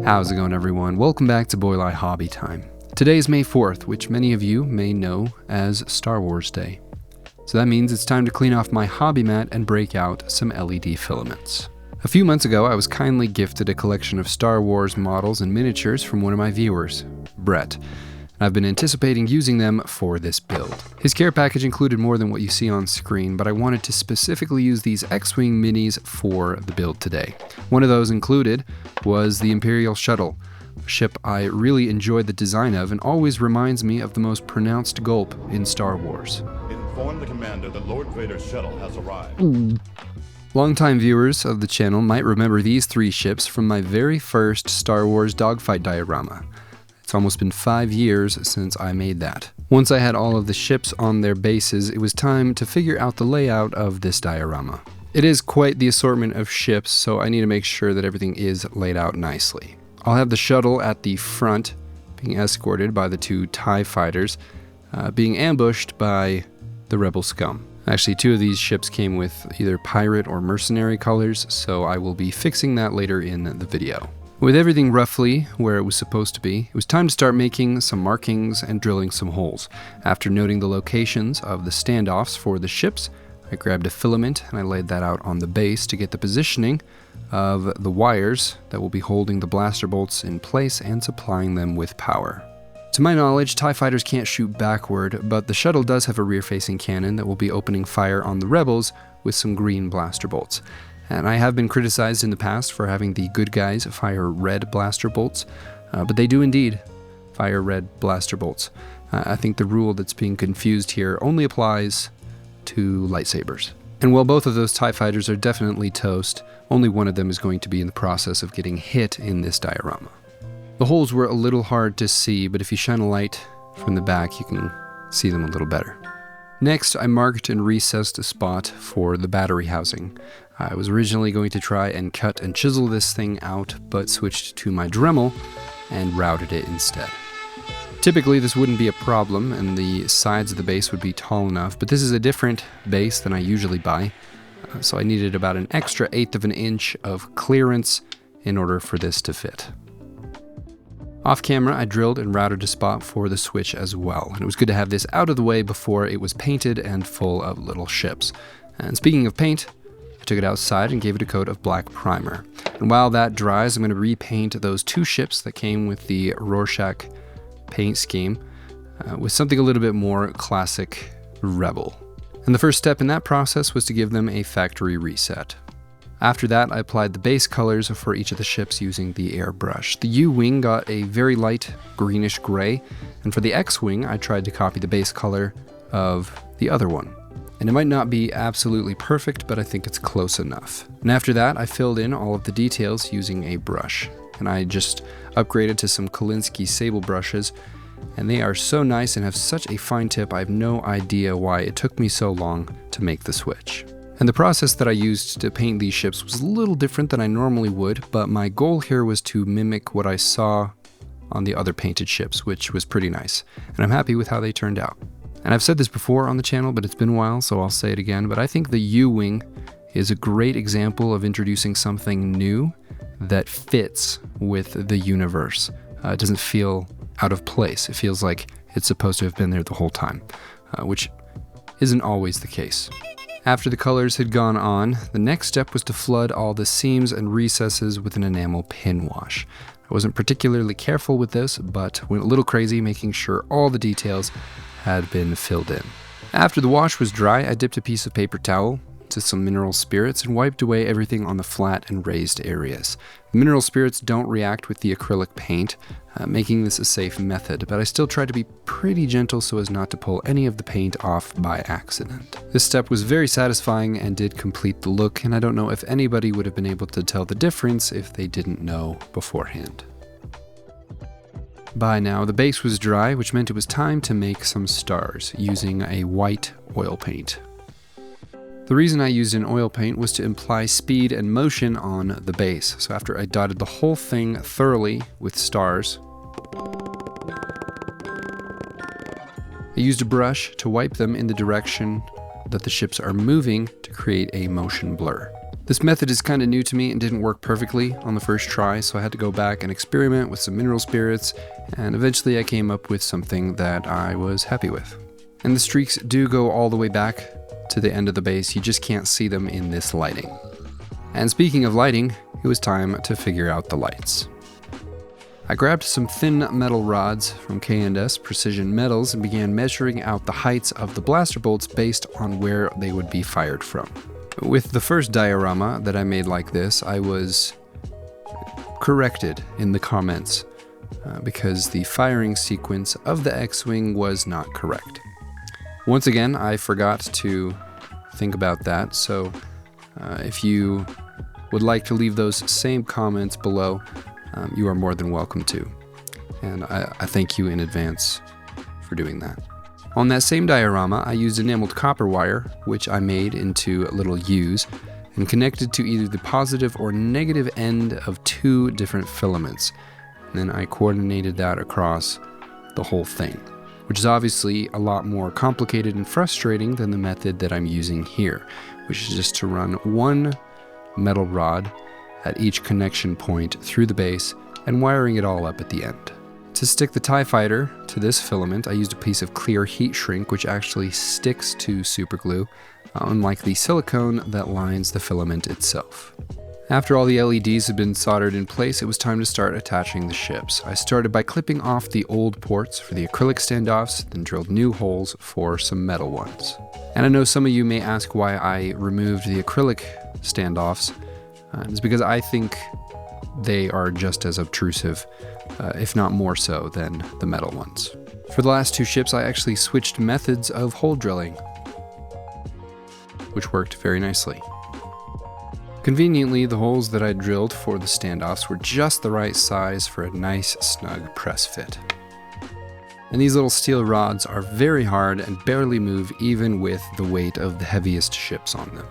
How's it going, everyone? Welcome back to Boylai Hobby Time. Today is May 4th, which many of you may know as Star Wars Day. So that means it's time to clean off my hobby mat and break out some LED filaments. A few months ago, I was kindly gifted a collection of Star Wars models and miniatures from one of my viewers, Brett. I've been anticipating using them for this build. His care package included more than what you see on screen, but I wanted to specifically use these X-Wing minis for the build today. One of those included was the Imperial Shuttle, a ship I really enjoyed the design of and always reminds me of the most pronounced gulp in Star Wars. Inform the commander that Lord Vader's shuttle has arrived. Longtime viewers of the channel might remember these three ships from my very first Star Wars dogfight diorama. It's almost been 5 years since I made that. Once I had all of the ships on their bases, it was time to figure out the layout of this diorama. It is quite the assortment of ships, so I need to make sure that everything is laid out nicely. I'll have the shuttle at the front, being escorted by the two TIE fighters, being ambushed by the Rebel scum. Actually, two of these ships came with either pirate or mercenary colors, so I will be fixing that later in the video. With everything roughly where it was supposed to be, it was time to start making some markings and drilling some holes. After noting the locations of the standoffs for the ships, I grabbed a filament and I laid that out on the base to get the positioning of the wires that will be holding the blaster bolts in place and supplying them with power. To my knowledge, TIE fighters can't shoot backward, but the shuttle does have a rear-facing cannon that will be opening fire on the rebels with some green blaster bolts. And I have been criticized in the past for having the good guys fire red blaster bolts, but they do indeed fire red blaster bolts. I think the rule that's being confused here only applies to lightsabers. And while both of those TIE fighters are definitely toast, only one of them is going to be in the process of getting hit in this diorama. The holes were a little hard to see, but if you shine a light from the back, you can see them a little better. Next, I marked and recessed a spot for the battery housing. I was originally going to try and cut and chisel this thing out, but switched to my Dremel and routed it instead. Typically, this wouldn't be a problem, and the sides of the base would be tall enough, but this is a different base than I usually buy, so I needed about an extra 1/8 of an inch of clearance in order for this to fit. Off camera, I drilled and routed a spot for the switch as well, and it was good to have this out of the way before it was painted and full of little ships. And speaking of paint, I took it outside and gave it a coat of black primer. And while that dries, I'm going to repaint those two ships that came with the Rorschach paint scheme with something a little bit more classic Rebel. And the first step in that process was to give them a factory reset. After that, I applied the base colors for each of the ships using the airbrush. The U-Wing got a very light greenish gray, and for the X-Wing, I tried to copy the base color of the other one. And it might not be absolutely perfect, but I think it's close enough. And after that, I filled in all of the details using a brush. And I just upgraded to some Kolinsky sable brushes, and they are so nice and have such a fine tip, I have no idea why it took me so long to make the switch. And the process that I used to paint these ships was a little different than I normally would, but my goal here was to mimic what I saw on the other painted ships, which was pretty nice. And I'm happy with how they turned out. And I've said this before on the channel, but it's been a while, so I'll say it again, but I think the U-Wing is a great example of introducing something new that fits with the universe. It doesn't feel out of place. It feels like it's supposed to have been there the whole time, which isn't always the case. After the colors had gone on, the next step was to flood all the seams and recesses with an enamel pin wash. I wasn't particularly careful with this, but went a little crazy making sure all the details had been filled in. After the wash was dry, I dipped a piece of paper towel to some mineral spirits and wiped away everything on the flat and raised areas. The mineral spirits don't react with the acrylic paint, making this a safe method, but I still tried to be pretty gentle so as not to pull any of the paint off by accident. This step was very satisfying and did complete the look, and I don't know if anybody would have been able to tell the difference if they didn't know beforehand. By now, the base was dry, which meant it was time to make some stars using a white oil paint. The reason I used an oil paint was to imply speed and motion on the base. So after I dotted the whole thing thoroughly with stars, I used a brush to wipe them in the direction that the ships are moving to create a motion blur. This method is kind of new to me and didn't work perfectly on the first try, so I had to go back and experiment with some mineral spirits, and eventually I came up with something that I was happy with. And the streaks do go all the way back to the end of the base, you just can't see them in this lighting. And speaking of lighting, it was time to figure out the lights. I grabbed some thin metal rods from K&S Precision Metals and began measuring out the heights of the blaster bolts based on where they would be fired from. With the first diorama that I made like this, I was corrected in the comments because the firing sequence of the X-Wing was not correct. Once again, I forgot to think about that, so if you would like to leave those same comments below, you are more than welcome to. And I thank you in advance for doing that. On that same diorama, I used enameled copper wire, which I made into little U's, and connected to either the positive or negative end of 2 different filaments. And then I coordinated that across the whole thing, which is obviously a lot more complicated and frustrating than the method that I'm using here, which is just to run one metal rod at each connection point through the base and wiring it all up at the end. To stick the TIE Fighter to this filament, I used a piece of clear heat shrink which actually sticks to superglue, unlike the silicone that lines the filament itself. After all the LEDs had been soldered in place, it was time to start attaching the ships. I started by clipping off the old ports for the acrylic standoffs, then drilled new holes for some metal ones. And I know some of you may ask why I removed the acrylic standoffs. It's because I think they are just as obtrusive, if not more so, than the metal ones. For the last 2 ships, I actually switched methods of hole drilling, which worked very nicely. Conveniently, the holes that I drilled for the standoffs were just the right size for a nice, snug press fit. And these little steel rods are very hard and barely move even with the weight of the heaviest ships on them.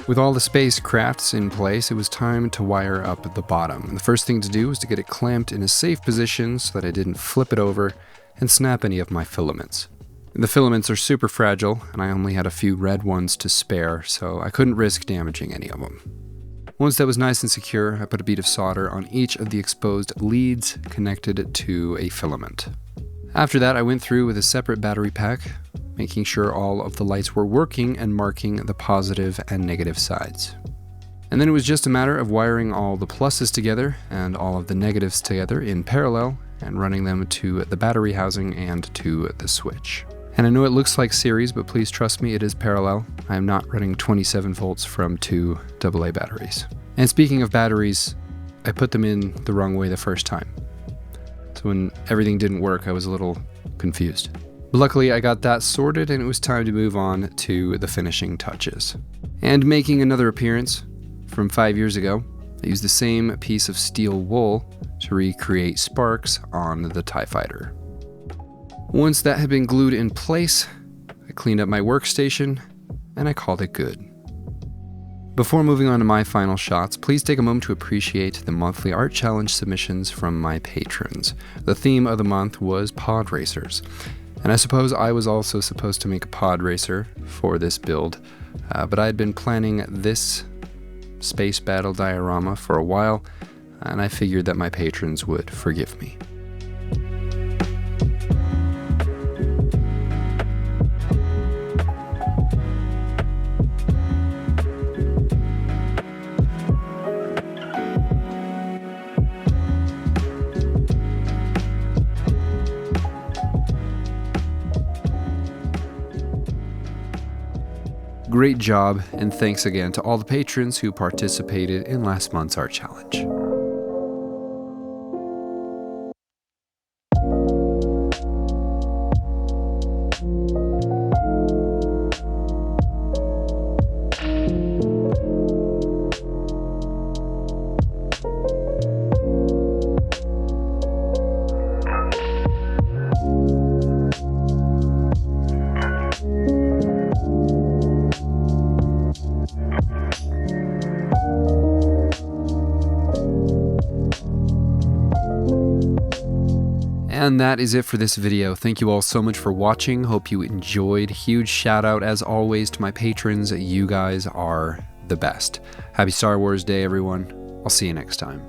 With all the spacecrafts in place, it was time to wire up the bottom. And the first thing to do was to get it clamped in a safe position so that I didn't flip it over and snap any of my filaments. The filaments are super fragile, and I only had a few red ones to spare, so I couldn't risk damaging any of them. Once that was nice and secure, I put a bead of solder on each of the exposed leads connected to a filament. After that, I went through with a separate battery pack, making sure all of the lights were working and marking the positive and negative sides. And then it was just a matter of wiring all the pluses together and all of the negatives together in parallel and running them to the battery housing and to the switch. And I know it looks like series, but please trust me, it is parallel. I am not running 27 volts from 2 AA batteries. And speaking of batteries, I put them in the wrong way the first time. So when everything didn't work, I was a little confused. But luckily, I got that sorted and it was time to move on to the finishing touches. And making another appearance from 5 years ago, I used the same piece of steel wool to recreate sparks on the TIE Fighter. Once that had been glued in place, I cleaned up my workstation and I called it good. Before moving on to my final shots, please take a moment to appreciate the monthly art challenge submissions from my patrons. The theme of the month was pod racers. And I suppose I was also supposed to make a pod racer for this build, but I had been planning this space battle diorama for a while, and I figured that my patrons would forgive me. Great job, and thanks again to all the patrons who participated in last month's art challenge. And that is it for this video. Thank you all so much for watching. Hope you enjoyed. Huge shout out as always to my patrons. You guys are the best. Happy Star Wars Day, everyone. I'll see you next time.